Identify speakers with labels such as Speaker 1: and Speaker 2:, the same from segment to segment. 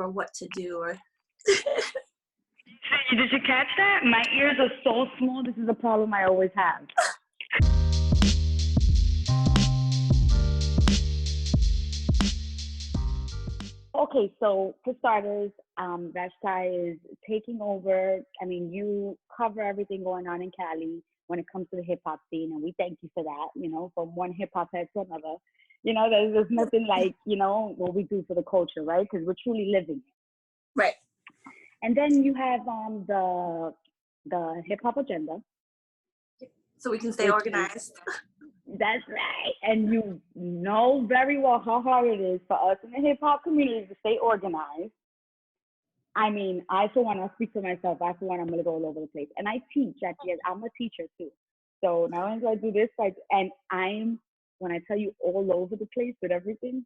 Speaker 1: or what to do or
Speaker 2: Did you catch that? My ears are so small. This is a problem I always have. Okay, so for starters, Vashti is taking over. I mean, you cover everything going on in Cali when it comes to the hip hop scene, and we thank you for that. You know, from one hip hop head to another. You know, there's nothing like, you know, what we do for the culture, right? Because we're truly living it.
Speaker 1: right.
Speaker 2: And then you have the HipHop Agenda.
Speaker 1: So we can stay organized.
Speaker 2: That's right. And you know very well how hard it is for us in the hip hop community to stay organized. I mean, I for one, I'll speak for myself. I for one, I'm gonna go all over the place. And I teach. I'm a teacher too. So not only do I do this, and when I tell you all over the place with everything,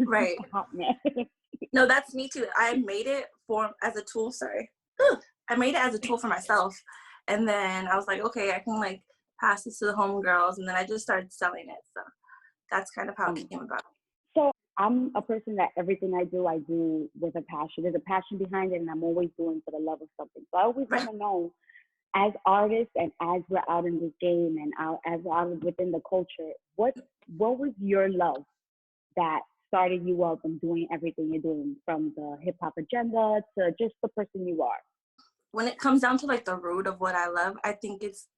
Speaker 1: right.
Speaker 2: Hot mess.
Speaker 1: No, that's me too. I made it as a tool. Sorry. I made it as a tool for myself. And then I was like, okay, I can like pass this to the homegirls. And then I just started selling it. So that's kind of how it came about.
Speaker 2: So I'm a person that everything I do with a passion. There's a passion behind it, and I'm always doing for the love of something. So I always want to know, as artists and as we're out in this game and as we're out within the culture, what was your love that started you up and doing everything you're doing, from the hip hop agenda to just the person you are?
Speaker 1: When it comes down to like the root of what I love, I think it's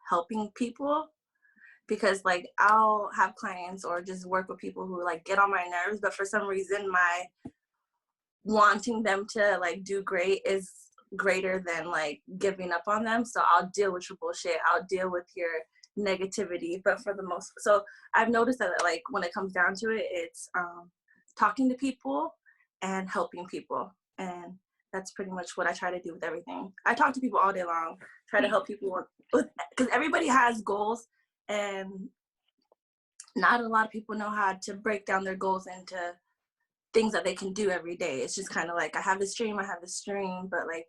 Speaker 1: helping people, because like I'll have clients or just work with people who like get on my nerves, but for some reason my wanting them to like do great is greater than like giving up on them. So I'll deal with your bullshit, I'll deal with your negativity, but for the most, so I've noticed that like when it comes down to it, it's talking to people and helping people, and that's pretty much what I try to do with everything. I talk to people all day long, try to help people with, because everybody has goals, and not a lot of people know how to break down their goals into things that they can do every day. It's just kind of like, I have this dream, but like,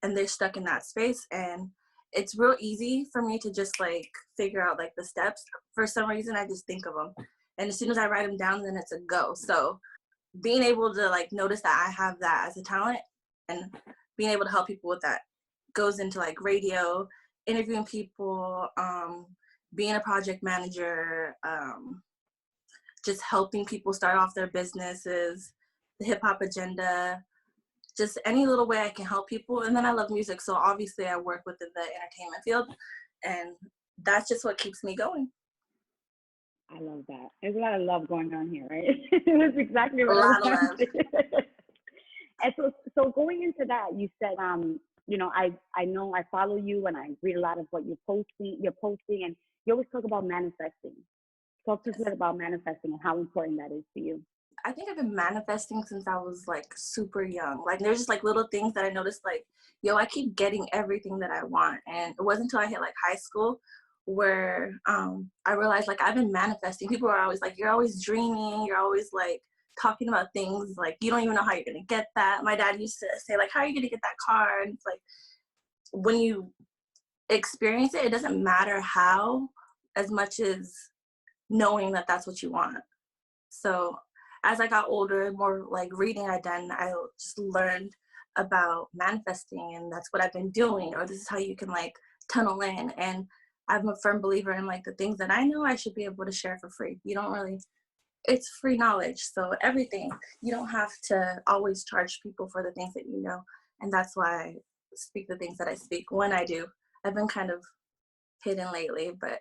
Speaker 1: and they're stuck in that space. And it's real easy for me to just like figure out like the steps. For some reason, I just think of them. And as soon as I write them down, then it's a go. So being able to like notice that I have that as a talent and being able to help people with that goes into like radio, interviewing people, being a project manager, just helping people start off their businesses, the HipHop Agenda, just any little way I can help people. And then I love music, so obviously I work within the entertainment field, and that's just what keeps me going.
Speaker 2: I love that. There's a lot of love going on here, right? That's exactly what
Speaker 1: a lot of love.
Speaker 2: And so going into that, you said, you know, I know I follow you and I read a lot of what you're posting, and you always talk about manifesting. Talk to us a bit about manifesting and how important that is to you.
Speaker 1: I think I've been manifesting since I was like super young. Like there's just like little things that I noticed, like, yo, I keep getting everything that I want. And it wasn't until I hit like high school where I realized like I've been manifesting. People are always like, you're always dreaming, you're always like talking about things like you don't even know how you're gonna get that. My dad used to say like, how are you gonna get that car? And it's like, when you experience it, it doesn't matter how, as much as knowing that that's what you want. So as I got older, more like reading I just learned about manifesting, and that's what I've been doing, or this is how you can like tunnel in. And I'm a firm believer in like the things that I know I should be able to share for free. You don't really, it's free knowledge. So everything, you don't have to always charge people for the things that you know. And that's why I speak the things that I speak when I do. I've been kind of hidden lately, but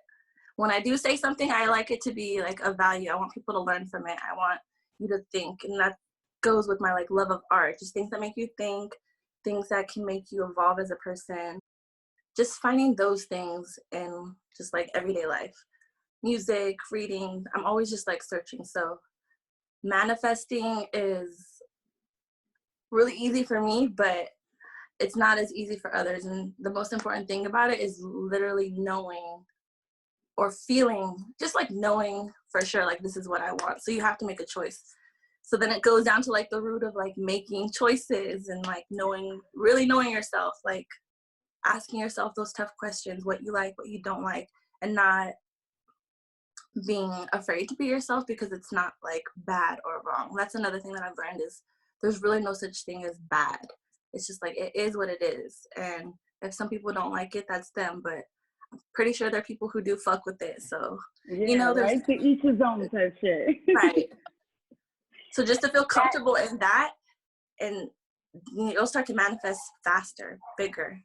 Speaker 1: when I do say something, I like it to be like of value. I want people to learn from it. I want you to think, and that goes with my like love of art, just things that make you think, things that can make you evolve as a person. Just finding those things in just like everyday life, music, reading. I'm always just like searching. So manifesting is really easy for me, but it's not as easy for others. And the most important thing about it is literally knowing or feeling, just like knowing for sure, like this is what I want. So you have to make a choice. So then it goes down to like the root of like making choices and like knowing, really knowing yourself, like asking yourself those tough questions, what you like, what you don't like, and not being afraid to be yourself because it's not like bad or wrong. That's another thing that I've learned is there's really no such thing as bad. It's just like, it is what it is. And if some people don't like it, that's them. But I'm pretty sure there are people who do fuck with it. So,
Speaker 2: Yeah,
Speaker 1: there's,
Speaker 2: right. To each his own type shit.
Speaker 1: right. So just to feel
Speaker 2: That,
Speaker 1: comfortable in that, and you'll start to manifest faster, bigger.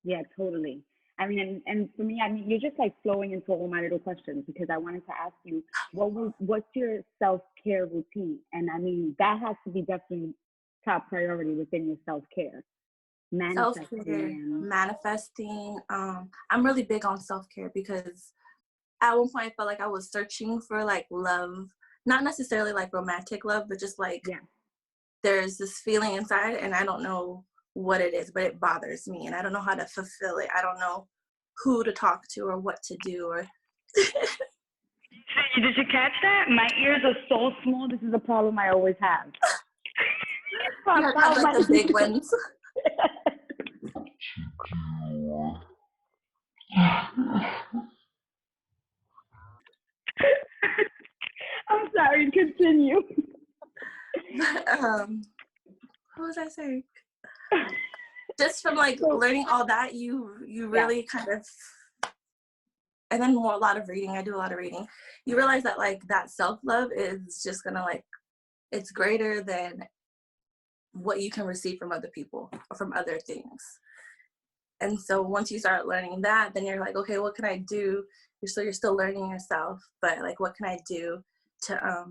Speaker 2: yeah, totally. I mean, and for me, I mean, you're just like flowing into all my little questions because I wanted to ask you, what's your self-care routine? And I mean, that has to be definitely top priority within your self-care, manifesting
Speaker 1: Self-care,
Speaker 2: and
Speaker 1: manifesting. I'm really big on self-care because at one point I felt like I was searching for like love, not necessarily like romantic love, but just like
Speaker 2: yeah.
Speaker 1: there's this feeling inside and I don't know what it is, but it bothers me and I don't know how to fulfill it. I don't know who to talk to or what to do or
Speaker 2: Did you catch that? My ears are so small. This is a problem I always have.
Speaker 1: you have to have like the big ones.
Speaker 2: I'm sorry, continue.
Speaker 1: What was I saying? Just from like learning all that, you really kind of, and then a lot of reading. I do a lot of reading. You realize that like that self-love is just gonna like, it's greater than what you can receive from other people or from other things. And so once you start learning that, then you're like, okay, what can I do? You're still learning yourself, but like, what can I do to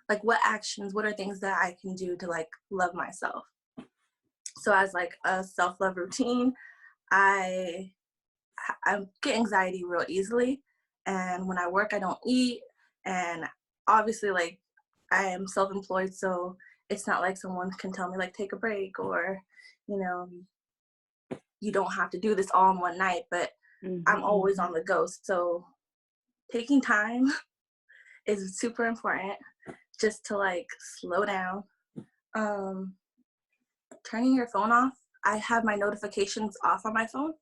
Speaker 1: like what actions, what are things that I can do to like love myself? So as like a self-love routine, I get anxiety real easily, and when I work I don't eat, and obviously like I am self-employed, so it's not like someone can tell me like take a break or you know you don't have to do this all in one night, but I'm always on the go. So taking time is super important, just to like slow down. Turning your phone off. I have my notifications off on my phone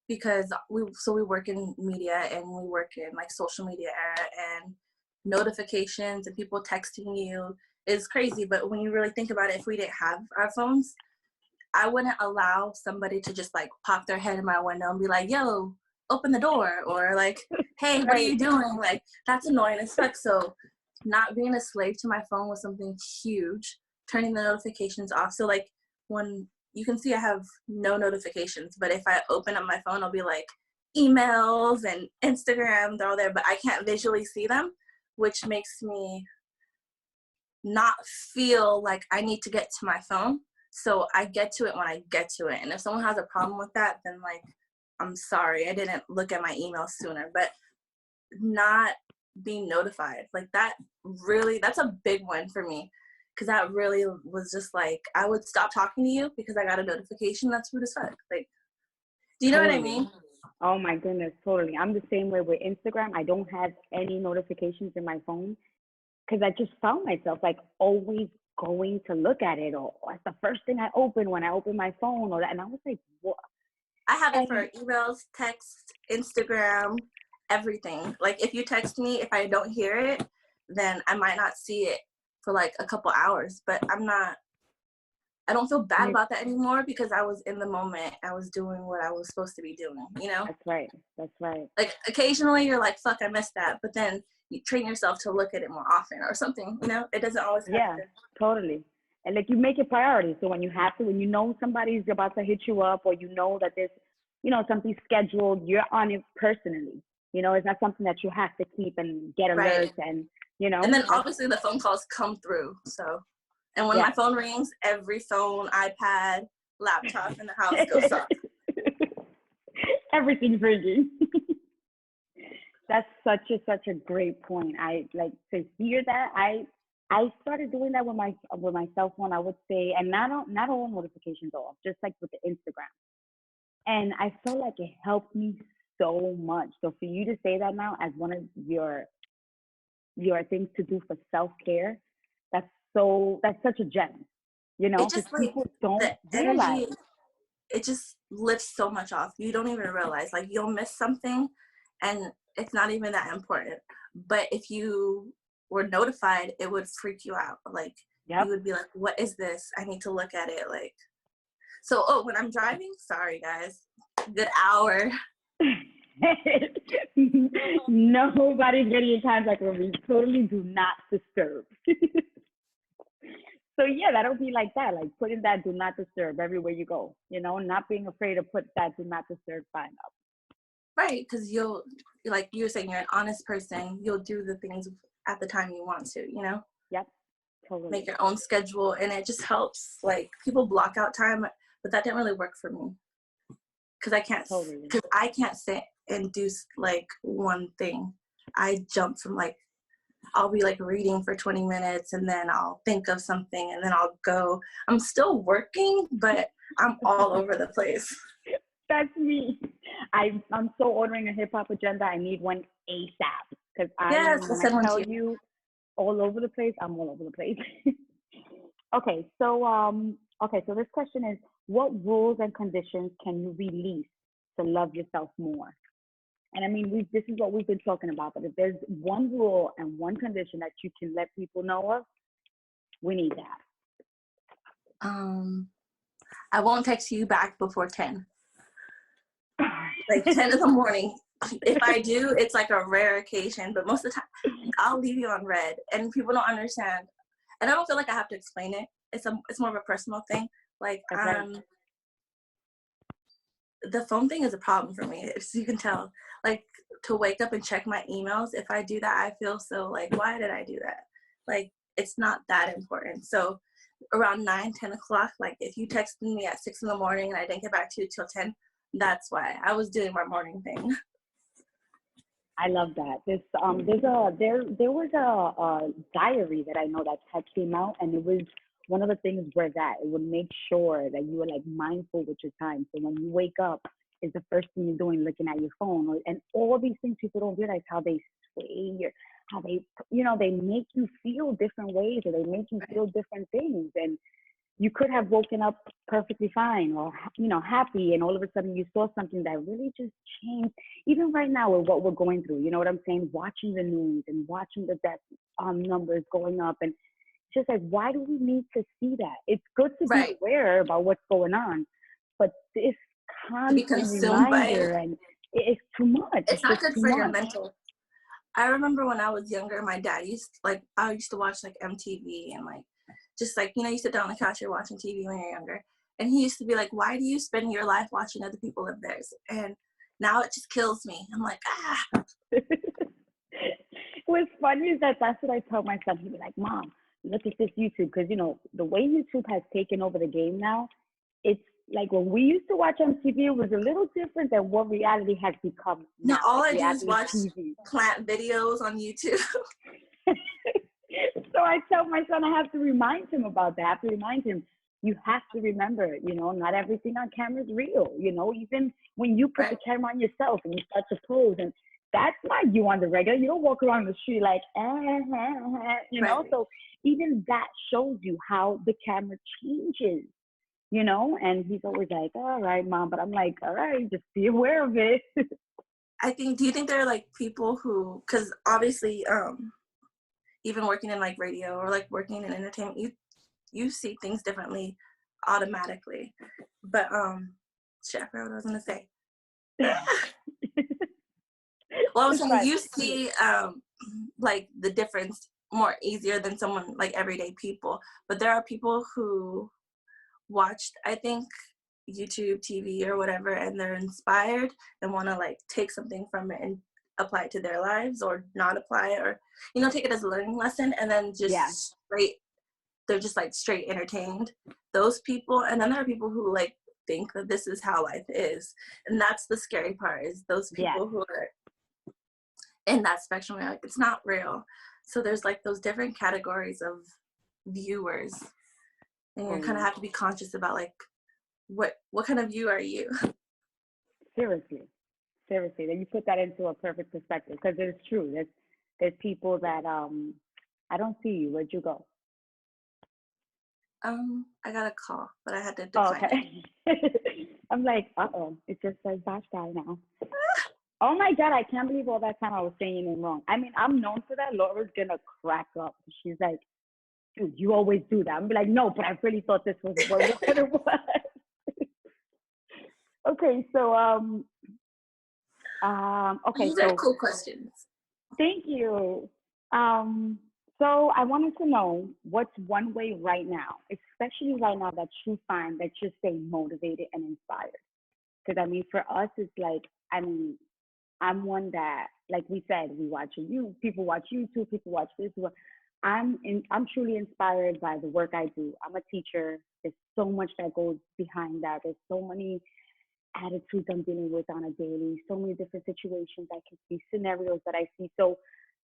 Speaker 1: because we work in media and we work in like social media era, and notifications and people texting you is crazy. But when you really think about it, if we didn't have our phones, I wouldn't allow somebody to just like pop their head in my window and be like, yo, open the door, or like, hey, what are you doing? Like, that's annoying as fuck. So not being a slave to my phone was something huge. Turning the notifications off. So like when you can see I have no notifications, but if I open up my phone, I'll be like emails and Instagram, they're all there, but I can't visually see them, which makes me not feel like I need to get to my phone. So I get to it when I get to it. And if someone has a problem with that, then like, I'm sorry, I didn't look at my email sooner. But not being notified, like that really, that's a big one for me. Cause that really was just like, I would stop talking to you because I got a notification. That's rude as fuck. Like, do you know what I mean?
Speaker 2: Oh my goodness, totally. I'm the same way with Instagram. I don't have any notifications in my phone because I just found myself like always going to look at it, or it's the first thing I open when I open my phone, or that. And I was like, what?
Speaker 1: I have it for emails, text, Instagram, everything. Like if you text me, if I don't hear it, then I might not see it for like a couple hours, but I don't feel bad about that anymore because I was in the moment. I was doing what I was supposed to be doing, you know?
Speaker 2: That's right. That's right.
Speaker 1: Like occasionally you're like, fuck, I missed that. But then you train yourself to look at it more often or something, you know? It doesn't always have
Speaker 2: Yeah, totally. And like you make it priority. So when you have to, when you know somebody's about to hit you up, or you know that there's, something scheduled, you're on it personally. It's not something that you have to keep and get alerts and,
Speaker 1: And then obviously the phone calls come through. So, and when my phone rings, every phone, iPad, laptop in the house goes off.
Speaker 2: Everything's ringing. That's such a great point. I like to hear that. I started doing that with my cell phone, I would say, and not all notifications off, just like with the Instagram. And I felt like it helped me so much. So for you to say that now as one of your things to do for self-care, that's such a gem.
Speaker 1: It just like
Speaker 2: people don't
Speaker 1: the
Speaker 2: realize.
Speaker 1: energy, it just lifts so much off. You don't even realize, like you'll miss something and it's not even that important. But if you were notified, it would freak you out. Like,
Speaker 2: Yep.
Speaker 1: you would be like, what is this? I need to look at it. Like, so, oh, when I'm driving, sorry guys, good hour.
Speaker 2: Nobody's getting in contact with me. Totally do not disturb. So yeah, that'll be like that, like putting that do not disturb everywhere you go, not being afraid to put that do not disturb sign up.
Speaker 1: Right, because you'll, like you were saying, you're an honest person. You'll do the things at the time you want to,
Speaker 2: Yep, totally.
Speaker 1: Make your own schedule, and it just helps. Like, people block out time, but that didn't really work for me. Because I can't sit and do like one thing. I jump from like, I'll be like reading for 20 minutes and then I'll think of something and then I'll go. I'm still working, but I'm all over the place.
Speaker 2: That's me. I'm so ordering a HipHop Agenda. I need one ASAP because when I tell you all over the place, I'm all over the place. Okay, so this question is, what rules and conditions can you release to love yourself more? And I mean, this is what we've been talking about, but if there's one rule and one condition that you can let people know of, we need that.
Speaker 1: I won't text you back before 10. Like 10 in the morning. If I do, it's like a rare occasion, but most of the time, I'll leave you on red, and people don't understand. And I don't feel like I have to explain it. It's more of a personal thing. Like, the phone thing is a problem for me, as you can tell. Like, to wake up and check my emails, if I do that, I feel so like, why did I do that? Like, it's not that important. So around 9-10 o'clock, like, if you texted me at 6 in the morning and I didn't get back to you till 10, that's why I was doing my morning thing.
Speaker 2: I love that. There was a diary that I know that had came out, and it was one of the things where that it would make sure that you were like mindful with your time. So when you wake up, is the first thing you're doing looking at your phone, and all these things people don't realize how they sway or how they they make you feel different ways, or they make you feel different things, and you could have woken up perfectly fine or happy, and all of a sudden you saw something that really just changed. Even right now with what we're going through, you know what I'm saying, watching the news and watching the death numbers going up, and just like, why do we need to see that? It's good to be aware about what's going on, but this constant reminder, and it's too much.
Speaker 1: It's not good for your mental. I remember when I was younger, my dad I used to watch like MTV, and like, just like, you sit down on the couch, you're watching TV when you're younger, and he used to be like, why do you spend your life watching other people live theirs? And now it just kills me. I'm like,
Speaker 2: What's funny is that's what I tell my son. He'd be like, Mom, look at this YouTube, because the way YouTube has taken over the game now, it's like when we used to watch MTV, it was a little different than what reality has become now.
Speaker 1: All I do is watch plant videos on YouTube.
Speaker 2: So I tell my son, I have to remind him about that. I have to remind him, you have to remember, not everything on camera is real. Even when you put the camera on yourself and you start to pose, and that's not you on the regular. You don't walk around the street like, So even that shows you how the camera changes, and he's always like, all right, Mom. But I'm like, all right, just be aware of it.
Speaker 1: Do you think there are like people who, because obviously, even working in like radio or like working in entertainment, you see things differently automatically. But shit, I forgot what I was gonna say. Well, I was saying you see like the difference more easier than someone like everyday people. But there are people who watched, I think, YouTube, TV, or whatever, and they're inspired and want to like take something from it and apply it to their lives, or not apply it, or take it as a learning lesson, and then just they're just like straight entertained. Those people. And then there are people who like think that this is how life is, and that's the scary part, is those people who are in that spectrum are like, it's not real. So there's like those different categories of viewers, and you kind of have to be conscious about like what kind of view are you.
Speaker 2: Seriously, then you put that into a perfect perspective, because it's true. There's people that I don't see you. Where'd you go?
Speaker 1: I got a call, but I had to decline it.
Speaker 2: I'm like, it just says Vashti now. Oh my God, I can't believe all that time I was saying your name wrong. I mean, I'm known for that. Laura's gonna crack up. She's like, dude, you always do that. I'm be like, no, but I really thought this was what it was. Okay, so okay,
Speaker 1: These are
Speaker 2: so
Speaker 1: cool questions.
Speaker 2: thank you. Um, so I wanted to know what's one way right now, especially right now, that you find that you're staying motivated and inspired. Because I mean, for us, it's like, I mean, I'm one that, like we said, we watch you. People watch YouTube. People watch this. I'm truly inspired by the work I do. I'm a teacher. There's so much that goes behind that. There's so many attitudes I'm dealing with on a daily. So many different situations I can see, scenarios that I see. So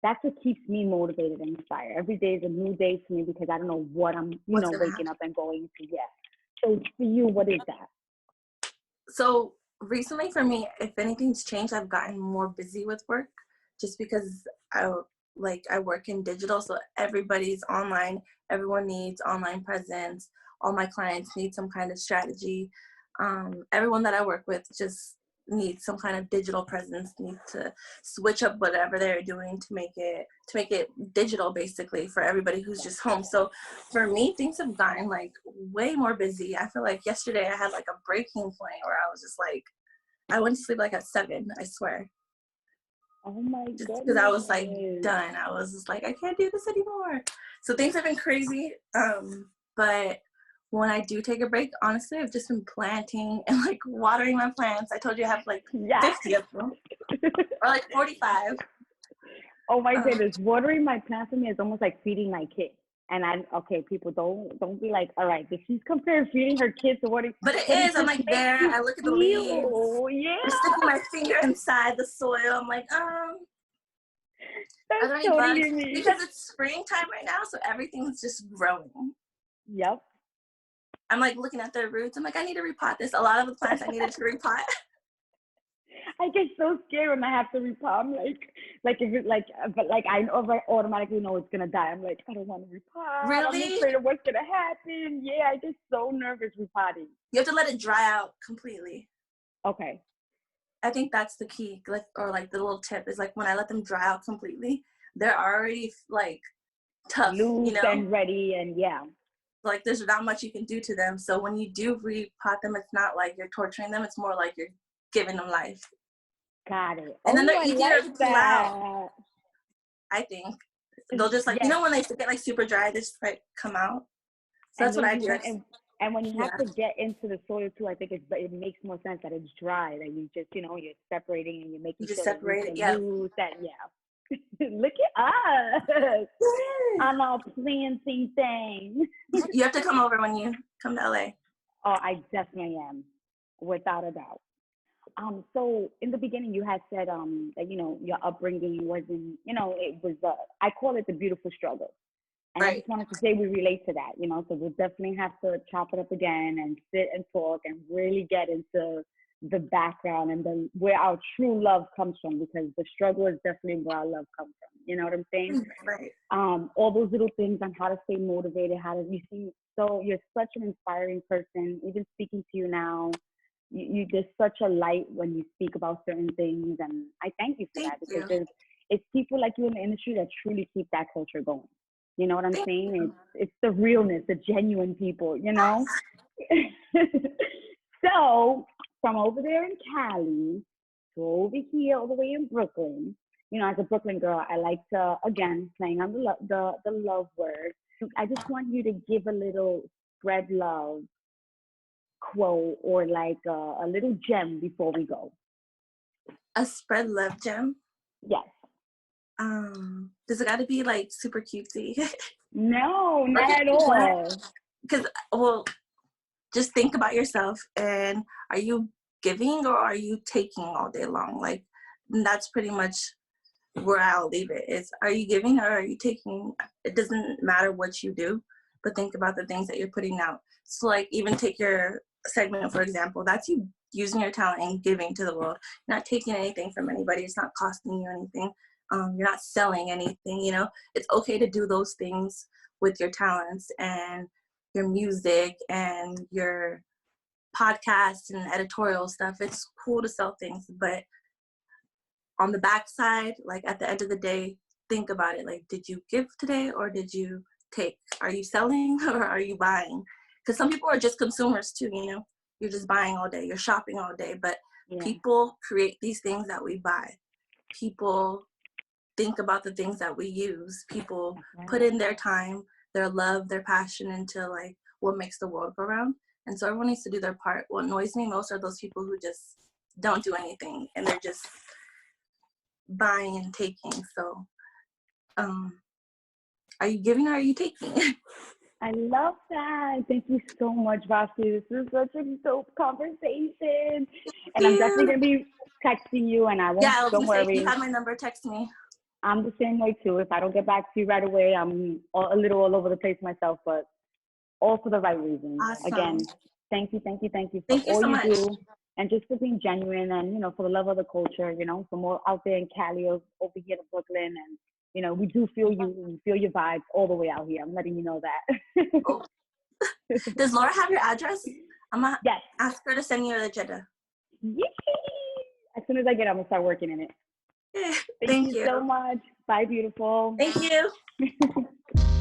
Speaker 2: that's what keeps me motivated and inspired. Every day is a new day for me because I don't know what I'm,
Speaker 1: What's gonna
Speaker 2: waking
Speaker 1: happen?
Speaker 2: up and going to. Yeah. So for you, what is that?
Speaker 1: So recently for me, if anything's changed, I've gotten more busy with work just because I work in digital, so everybody's online. Everyone needs online presence. All my clients need some kind of strategy. Everyone that I work with just needs some kind of digital presence, need to switch up whatever they're doing to make it digital, basically, for everybody who's just home. So for me, things have gotten like way more busy. I feel like yesterday I had like a breaking point where I was just like, I went to sleep like at 7, I swear.
Speaker 2: Oh my
Speaker 1: Just because I was like
Speaker 2: goodness.
Speaker 1: done. I was just like, I can't do this anymore. So things have been crazy. But when I do take a break, honestly, I've just been planting and like watering my plants. I told you I have like
Speaker 2: Yeah.
Speaker 1: 50 of them, or like 45.
Speaker 2: Oh my
Speaker 1: Um,
Speaker 2: goodness. Watering my plants for me is almost like feeding my kids. And people don't be like, all right, did she compare feeding her kids to what
Speaker 1: but it
Speaker 2: it
Speaker 1: is. I'm
Speaker 2: just
Speaker 1: like
Speaker 2: makes
Speaker 1: there.
Speaker 2: you
Speaker 1: I look at the leaves.
Speaker 2: feel. Yeah.
Speaker 1: I'm sticking my finger inside the soil. I'm like, are
Speaker 2: That's
Speaker 1: there any bugs?
Speaker 2: totally me.
Speaker 1: Because it's springtime right now, so everything's just growing.
Speaker 2: Yep.
Speaker 1: I'm like looking at their roots. I'm like, I need to repot this. A lot of the plants I needed to repot.
Speaker 2: I get so scared when I have to repot. I'm like if it but like I automatically know it's gonna die. I'm like, I don't want to repot. I'm
Speaker 1: Really?
Speaker 2: afraid of what's gonna happen. Yeah, I get so nervous repotting.
Speaker 1: You have to let it dry out completely.
Speaker 2: Okay.
Speaker 1: I think that's the key, like, or like the little tip is like when I let them dry out completely, they're already like tough,
Speaker 2: Loose and ready, and yeah.
Speaker 1: like there's not much you can do to them. So when you do repot them, it's not like you're torturing them. It's more like you're giving them life.
Speaker 2: Got it.
Speaker 1: And then
Speaker 2: Oh,
Speaker 1: they're
Speaker 2: I
Speaker 1: easier
Speaker 2: like
Speaker 1: to pull out,
Speaker 2: that.
Speaker 1: I think. They'll just like,
Speaker 2: Yes.
Speaker 1: when they get like super dry, they just like come out. So
Speaker 2: And
Speaker 1: that's what
Speaker 2: when
Speaker 1: I
Speaker 2: you
Speaker 1: do.
Speaker 2: and when you have
Speaker 1: Yeah.
Speaker 2: to get into the soil too, I think it makes more sense that it's dry, that you just, you're separating and you're
Speaker 1: You
Speaker 2: making
Speaker 1: just
Speaker 2: sure the roots
Speaker 1: separate it.
Speaker 2: are
Speaker 1: Yeah.
Speaker 2: loose, and yeah. Look at us on our planting thing.
Speaker 1: You have to come over when you come to LA.
Speaker 2: Oh, I definitely am, without a doubt. So in the beginning, you had said that your upbringing wasn't, it was I call it the beautiful struggle, and I
Speaker 1: Right.
Speaker 2: just wanted to say we relate to that, so we'll definitely have to chop it up again and sit and talk and really get into the background and where our true love comes from, because the struggle is definitely where our love comes from. You know what I'm saying?
Speaker 1: Right.
Speaker 2: All those little things on how to stay motivated, how to you see. So you're such an inspiring person. Even speaking to you now, you just such a light when you speak about certain things, and I thank you for
Speaker 1: Thank
Speaker 2: that, because
Speaker 1: you.
Speaker 2: it's people like you in the industry that truly keep that culture going. You know what I'm
Speaker 1: Thank
Speaker 2: saying?
Speaker 1: you.
Speaker 2: It's the realness, the genuine people. So from over there in Cali to over here, all the way in Brooklyn. As a Brooklyn girl, I like to, again, playing on the love word. I just want you to give a little spread love quote, or like a little gem before we go.
Speaker 1: A spread love gem.
Speaker 2: Yes.
Speaker 1: Does it got to be like super cutesy?
Speaker 2: No, not at all.
Speaker 1: Because, well, just think about yourself, and are you giving or are you taking all day long? Like, that's pretty much where I'll leave it. Is, are you giving or are you taking? It doesn't matter what you do, but think about the things that you're putting out. So like, even take your segment, for example, that's you using your talent and giving to the world. You're not taking anything from anybody. It's not costing you anything. You're not selling anything. It's okay to do those things with your talents and your music and your podcast and editorial stuff. It's cool to sell things, but on the backside, like at the end of the day, think about it. Like, did you give today or did you take? Are you selling or are you buying? Because some people are just consumers too, you know? You're just buying all day, you're shopping all day, but
Speaker 2: Yeah.
Speaker 1: people create these things that we buy. People think about the things that we use. People put in their time, their love, their passion into like what makes the world go round. And so everyone needs to do their part. What annoys me most are those people who just don't do anything and they're just buying and taking. So are you giving or are you taking?
Speaker 2: I love that. Thank you so much, Vashti. This is such a dope conversation. And I'm definitely going to be texting you, and I won't,
Speaker 1: Yeah, I was
Speaker 2: don't
Speaker 1: gonna say, if you
Speaker 2: worry.
Speaker 1: have my number, text me.
Speaker 2: I'm the same way too. If I don't get back to you right away, I'm a little all over the place myself, but all for the right reasons.
Speaker 1: Awesome.
Speaker 2: Again, thank you for
Speaker 1: Thank you
Speaker 2: all
Speaker 1: so
Speaker 2: you
Speaker 1: much.
Speaker 2: do, and just for being genuine, and for the love of the culture. For more out there in Cali or over here in Brooklyn, and we do feel you, we feel your vibes all the way out here. I'm letting you know that.
Speaker 1: Oh. Does Laura have your address? I'm gonna
Speaker 2: Yes.
Speaker 1: ask her to send you the agenda.
Speaker 2: Yay! As soon as I get it, I'm gonna start working in it.
Speaker 1: Yeah.
Speaker 2: Thank you so much. Bye, beautiful.
Speaker 1: Thank you.